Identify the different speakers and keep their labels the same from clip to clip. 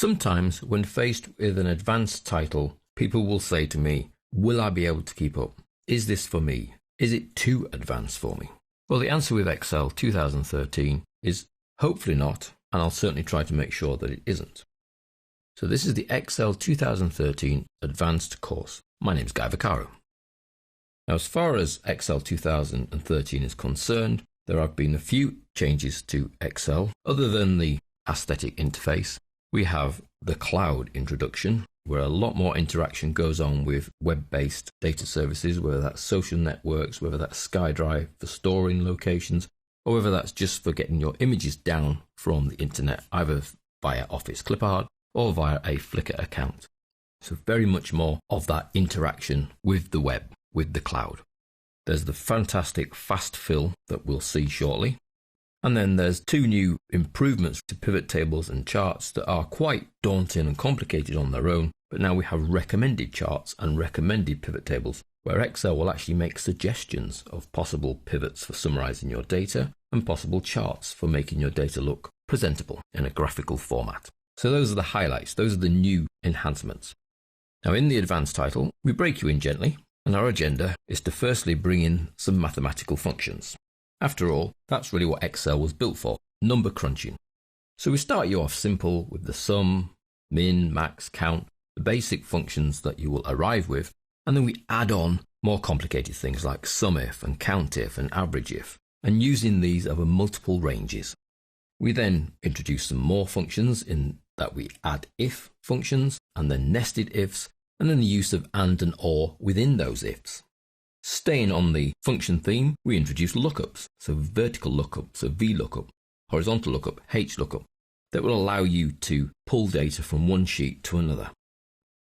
Speaker 1: Sometimes when faced with an advanced title, people will say to me, will I be able to keep up? Is this for me? Is it too advanced for me? Well, the answer with Excel 2013 is hopefully not, and I'll certainly try to make sure that it isn't. So this is the Excel 2013 Advanced course. My name is Guy Vaccaro. Now, as far as Excel 2013 is concerned, there have been a few changes to Excel. Other than the aesthetic interface, we have the cloud introduction, where a lot more interaction goes on with web-based data services, whether that's social networks, whether that's SkyDrive for storing locations, or whether that's just for getting your images down from the internet, either via Office Clipart or via a Flickr account. So very much more of that interaction with the web, with the cloud. There's the fantastic fast fill that we'll see shortly. And then there's two new improvements to pivot tables and charts that are quite daunting and complicated on their own, but now we have recommended charts and recommended pivot tables, where Excel will actually make suggestions of possible pivots for summarizing your data and possible charts for making your data look presentable in a graphical format. So those are the highlights, those are the new enhancements. Now in the advanced title, we break you in gently, and our agenda is to firstly bring in some mathematical functions. After all, that's really what Excel was built for, number crunching. So we start you off simple with the sum, min, max, count, the basic functions that you will arrive with, and then we add on more complicated things like SUMIF and COUNTIF and AVERAGEIF, and using these over multiple ranges. We then introduce some more functions in that we add if functions and then nested ifs, and then the use of and or within those ifs. Staying on the function theme, we introduce lookups, so vertical lookup, so VLOOKUP, horizontal lookup, HLOOKUP, that will allow you to pull data from one sheet to another.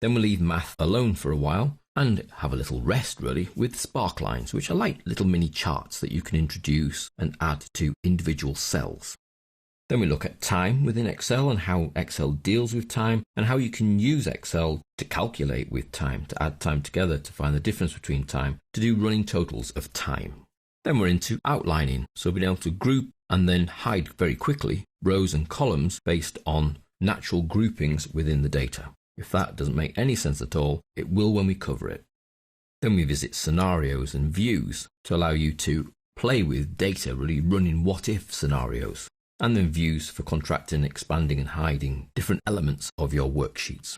Speaker 1: Then we'll leave math alone for a while and have a little rest really with sparklines, which are like little mini charts that you can introduce and add to individual cells. Then we look at time within Excel and how Excel deals with time and how you can use Excel to calculate with time, to add time together to find the difference between time, to do running totals of time. Then we're into outlining, so being able to group and then hide very quickly rows and columns based on natural groupings within the data. If that doesn't make any sense at all, it will when we cover it. Then we visit scenarios and views to allow you to play with data, really running what-if scenarios. And then views for contracting, expanding and hiding different elements of your worksheets.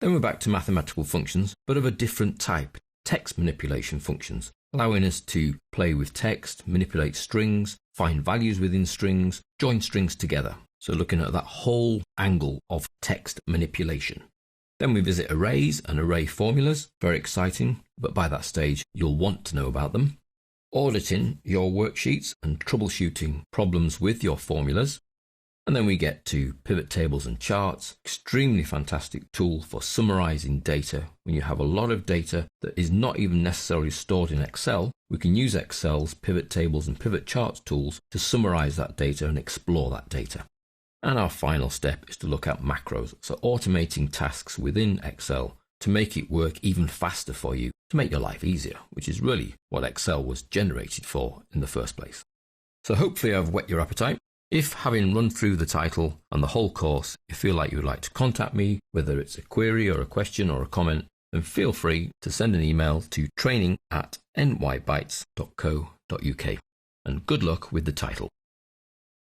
Speaker 1: Then we're back to mathematical functions, but of a different type, text manipulation functions, allowing us to play with text, manipulate strings, find values within strings, join strings together. So looking at that whole angle of text manipulation. Then we visit arrays and array formulas, very exciting, but by that stage you'll want to know about them. Auditing your worksheets and troubleshooting problems with your formulas. And then we get to pivot tables and charts, extremely fantastic tool for summarizing data. When you have a lot of data that is not even necessarily stored in Excel, we can use Excel's pivot tables and pivot charts tools to summarize that data and explore that data. And our final step is to look at macros, so automating tasks within Excel to make it work even faster for you, to make your life easier, which is really what Excel was generated for in the first place. So hopefully I've whet your appetite. If, having run through the title and the whole course, you feel like you would like to contact me, whether it's a query or a question or a comment, then feel free to send an email to training@nybytes.co.uk. And good luck with the title.